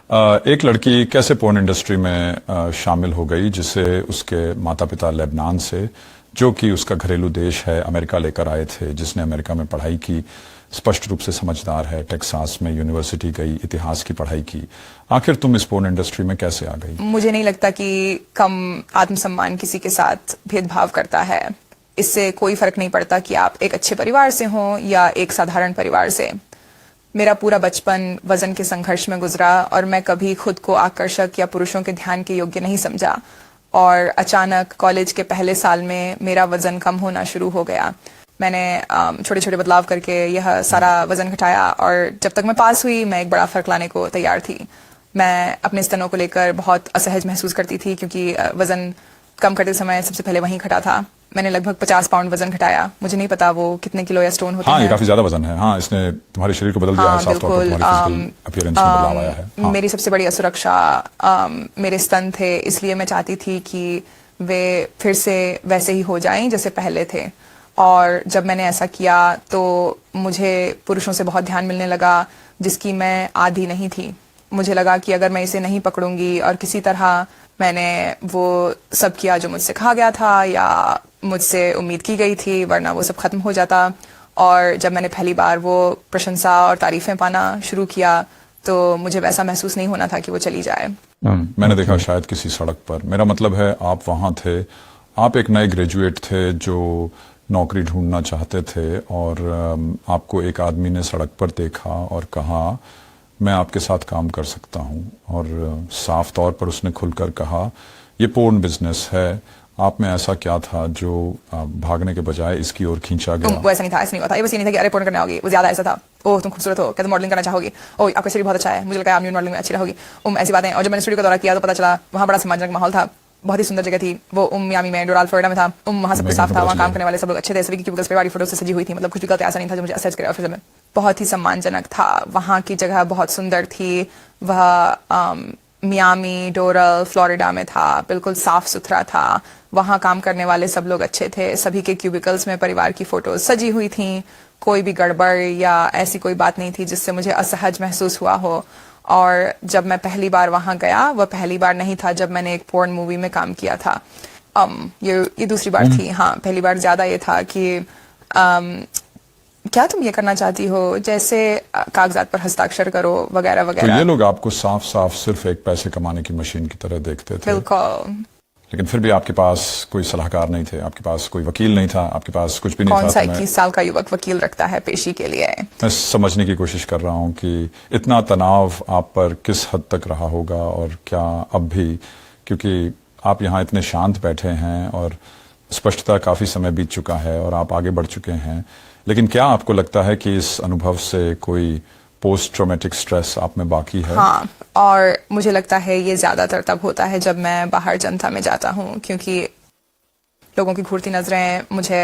एक लड़की कैसे पोर्न इंडस्ट्री में शामिल हो गई जिसे उसके माता पिता लेबनान से, जो कि उसका घरेलू देश है, अमेरिका लेकर आए थे, जिसने अमेरिका में पढ़ाई की, स्पष्ट रूप से समझदार है, टेक्सास में यूनिवर्सिटी गई, इतिहास की पढ़ाई की। आखिर तुम इस पोर्न इंडस्ट्री में कैसे आ गई? मुझे नहीं लगता कि कम आत्मसम्मान किसी के साथ भेदभाव करता है। इससे कोई फर्क नहीं पड़ता कि आप एक अच्छे परिवार से हो या एक साधारण परिवार से। मेरा पूरा बचपन वजन के संघर्ष में गुजरा और मैं कभी खुद को आकर्षक या पुरुषों के ध्यान के योग्य नहीं समझा। और अचानक कॉलेज के पहले साल में मेरा वजन कम होना शुरू हो गया। मैंने छोटे छोटे बदलाव करके यह सारा वजन घटाया और जब तक मैं पास हुई मैं एक बड़ा फर्क लाने को तैयार थी। मैं अपने स्तनों को लेकर बहुत असहज महसूस करती थी क्योंकि वजन कम करते समय सबसे पहले वहीं घटा था। मैंने लगभग 50 पाउंड वजन घटाया। मुझे नहीं पता वो कितने किलो या स्टोन होते हैं। ये काफी ज्यादा वजन है। हाँ, इसने तुम्हारे शरीर को बदल दिया है, साफ तौर पर तुम्हारी फिजिकल अपीयरेंस में बदलाव आया है। हाँ। मेरी सबसे बड़ी असुरक्षा मेरे स्तन थे, इसलिए मैं चाहती थी कि वे फिर से वैसे ही हो जाएं जैसे पहले थे। और जब मैंने ऐसा किया तो मुझे पुरुषों से बहुत ध्यान मिलने लगा, जिसकी मैं आदी नहीं थी। मुझे लगा कि अगर मैं इसे नहीं पकड़ूंगी और किसी तरह मैंने वो सब किया जो मुझसे कहा गया था या मुझसे उम्मीद की गई थी, वरना वो सब खत्म हो जाता। और जब मैंने पहली बार वो प्रशंसा और तारीफें पाना शुरू किया तो मुझे वैसा महसूस नहीं होना था कि वो चली जाए। मैंने देखा शायद किसी सड़क पर, मेरा मतलब है आप वहां थे, आप एक नए ग्रेजुएट थे जो नौकरी ढूंढना चाहते थे और आपको एक आदमी ने सड़क पर देखा और कहा मैं आपके साथ काम कर सकता हूं। और साफ तौर पर उसने खुलकर कहा ये पोर्न बिजनेस है। आप में ऐसा क्या था जो भागने के बजाय इसकी ओर खींचा गया? वो ऐसा नहीं था, ऐसा नहीं हुआ था। ये बस ये नहीं था कि अरे पोर्न करने आओगी, वो ज्यादा ऐसा था, ओह तुम खूबसूरत हो, क्या तुम मॉडलिंग करना चाहोगी, ओह आपका शरीर बहुत अच्छा है, मुझे लगा आप मॉडलिंग में अच्छी रहोगी, ऐसी बातें। और जब मैंने स्टूडियो का दौरा किया तो पता चला वहाँ बड़ा सम्मानजनक माहौल था, बहुत ही सुंदर जगह थी वो। मियामी में, डोराल फ्लोरिडा में था। वहाँ सब कुछ साफ था, वहाँ काम करने वाले सब लोग अच्छे थे, सभी की क्यूबिकल्स पे बड़ी फोटो से सजी हुई थी। मतलब कुछ भी गलत ऐसा नहीं था जो मुझे असेस करे ऑफिस में। बहुत ही सम्मानजनक था। वहाँ की जगह बहुत सुंदर थी। वह मियामी, डोरल, फ्लोरिडा में था, बिल्कुल साफ सुथरा था। वहाँ काम करने वाले सब लोग अच्छे थे। सभी के क्यूबिकल्स में परिवार की फोटोज सजी हुई थी। कोई भी गड़बड़ या ऐसी कोई बात नहीं थी जिससे मुझे असहज महसूस हुआ हो। और जब मैं पहली बार वहां गया, वह पहली बार नहीं था जब मैंने एक पोर्न मूवी में काम किया था। ये दूसरी बार थी। हाँ, पहली बार ज्यादा ये था कि क्या तुम ये करना चाहती हो, जैसे कागजात पर हस्ताक्षर करो वगैरह वगैरह। तो ये लोग आपको साफ साफ सिर्फ एक पैसे कमाने की मशीन की तरह देखते थे। बिल्कुल। लेकिन फिर भी आपके पास कोई सलाहकार नहीं थे, आपके पास कोई वकील नहीं था, आपके पास कुछ भी नहीं था। कौन सा 21 साल का युवक वकील रखता है पेशी के लिए? मैं समझने की कोशिश कर रहा हूँ कि इतना तनाव आप पर किस हद तक रहा होगा और क्या अब भी, क्योंकि आप यहाँ इतने शांत बैठे हैं और स्पष्टता काफी समय बीत चुका है और आप आगे बढ़ चुके हैं, लेकिन क्या आपको लगता है कि इस अनुभव से कोई पोस्ट ट्रॉमेटिक स्ट्रेस आप में बाकी है? हाँ, और मुझे लगता है ये ज्यादातर तब होता है जब मैं बाहर जनता में जाता हूँ, क्योंकि लोगों की घूरती नजरें, मुझे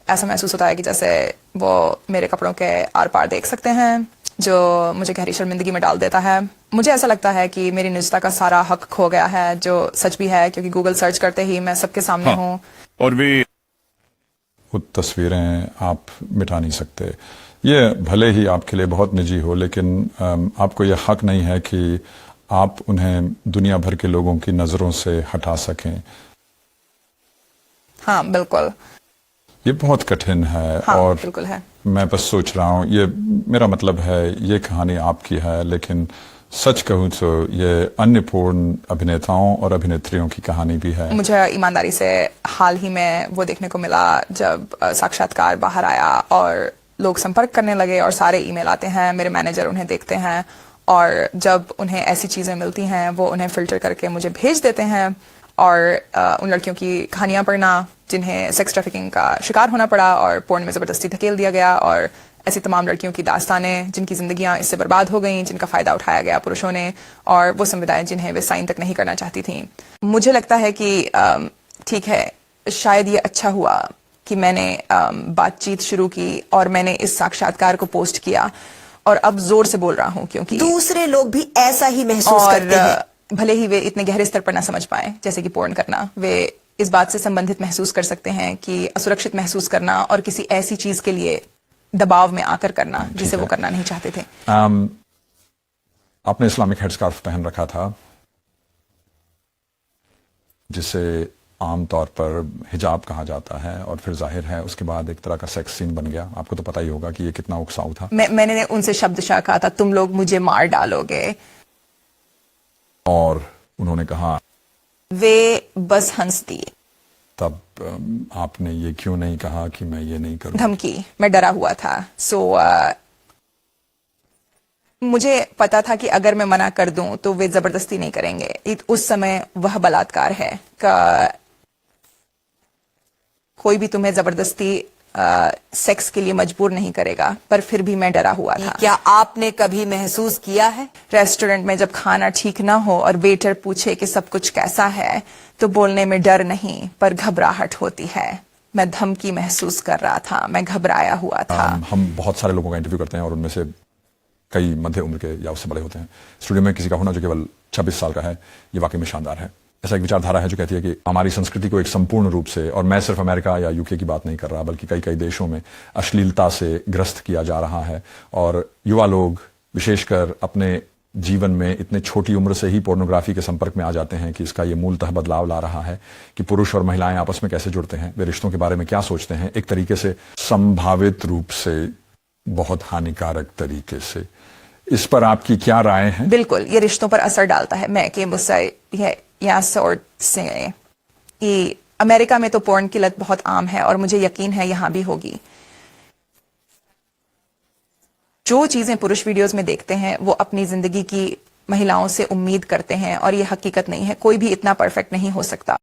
ऐसा महसूस होता है कि जैसे वो मेरे कपड़ों के आर पार देख सकते हैं, जो मुझे गहरी शर्मिंदगी में डाल देता है। मुझे ऐसा लगता है कि मेरी निजता का सारा हक खो गया है, जो सच भी है क्योंकि गूगल सर्च करते ही मैं सबके सामने हूँ। और भी वो तस्वीरें आप मिटा नहीं सकते। ये भले ही आपके लिए बहुत निजी हो, लेकिन आपको ये हक नहीं है कि आप उन्हें दुनिया भर के लोगों की नजरों से हटा सकें। हाँ बिल्कुल, ये बहुत कठिन है। हाँ, और बिल्कुल है। मैं बस सोच रहा हूँ, ये मेरा मतलब है ये कहानी आपकी है, लेकिन सच कहूँ तो ये अन्य पोर्न अभिनेताओं और अभिनेत्रियों की कहानी भी है। मुझे ईमानदारी से हाल ही में वो देखने को मिला जब साक्षात्कार बाहर आया और लोग संपर्क करने लगे और सारे ईमेल आते हैं, मेरे मैनेजर उन्हें देखते हैं और जब उन्हें ऐसी चीजें मिलती हैं वो उन्हें फिल्टर करके मुझे भेज देते हैं। और उन लड़कियों की कहानियां पढ़ना जिन्हें सेक्स ट्रैफिकिंग का शिकार होना पड़ा और पोर्न में जबरदस्ती धकेल दिया गया, और ऐसी तमाम लड़कियों की दास्तानें जिनकी जिंदगियां इससे बर्बाद हो गईं, जिनका फायदा उठाया गया पुरुषों ने, और वो संविदाएं जिन्हें वे साइन तक नहीं करना चाहती थी। मुझे लगता है कि ठीक है, शायद ये अच्छा हुआ कि मैंने बातचीत शुरू की और मैंने इस साक्षात्कार को पोस्ट किया और अब जोर से बोल रहा हूँ, क्योंकि दूसरे लोग भी ऐसा ही महसूस करते हैं। भले ही वे इतने गहरे स्तर पर ना समझ पाए, जैसे कि पोर्न करना, वे इस बात से संबंधित महसूस कर सकते हैं कि असुरक्षित महसूस करना और किसी ऐसी चीज के लिए दबाव में आकर करना जिसे वो करना नहीं चाहते थे। आपने इस्लामिक हेडस्कार्फ पहन रखा था, जिसे आमतौर पर हिजाब कहा जाता है, और फिर जाहिर है उसके बाद एक तरह का सेक्स सीन बन गया। आपको तो पता ही होगा कि ये कितना उकसाऊ था। मैंने उनसे शब्दशः कहा था, तुम लोग मुझे मार डालोगे, और उन्होंने कहा, वे बस हंस दिए। तब आपने ये क्यों नहीं कहा कि मैं ये नहीं करूं? धमकी, मैं डरा हुआ था। मुझे पता था कि अगर मैं मना कर दूं तो वे जबरदस्ती नहीं करेंगे। उस समय वह बलात्कार है का कोई भी तुम्हें जबरदस्ती सेक्स के लिए मजबूर नहीं करेगा, पर फिर भी मैं डरा हुआ था। क्या आपने कभी महसूस किया है रेस्टोरेंट में जब खाना ठीक ना हो और वेटर पूछे कि सब कुछ कैसा है, तो बोलने में डर नहीं पर घबराहट होती है। मैं धमकी महसूस कर रहा था, मैं घबराया हुआ था। हम बहुत सारे लोगों का इंटरव्यू करते हैं और उनमें से कई मध्य उम्र के या उससे बड़े होते हैं। स्टूडियो में किसी का होना जो केवल 26 साल का है, ये वाकई में शानदार है। ऐसा एक विचारधारा है जो कहती है कि हमारी संस्कृति को एक संपूर्ण रूप से, और मैं सिर्फ अमेरिका या यूके की बात नहीं कर रहा, बल्कि कई कई देशों में अश्लीलता से ग्रस्त किया जा रहा है, और युवा लोग विशेषकर अपने जीवन में इतने छोटी उम्र से ही पोर्नोग्राफी के संपर्क में आ जाते हैं कि इसका ये मूलतः बदलाव ला रहा है कि पुरुष और महिलाएं आपस में कैसे जुड़ते हैं, वे रिश्तों के बारे में क्या सोचते हैं, एक तरीके से संभावित रूप से बहुत हानिकारक तरीके से। इस पर आपकी क्या राय है? बिल्कुल, ये रिश्तों पर असर डालता है। मैं कि मुझसे यहाँ से कि अमेरिका में तो पोर्न की लत बहुत आम है और मुझे यकीन है यहाँ भी होगी। जो चीजें पुरुष वीडियोस में देखते हैं वो अपनी जिंदगी की महिलाओं से उम्मीद करते हैं, और ये हकीकत नहीं है। कोई भी इतना परफेक्ट नहीं हो सकता।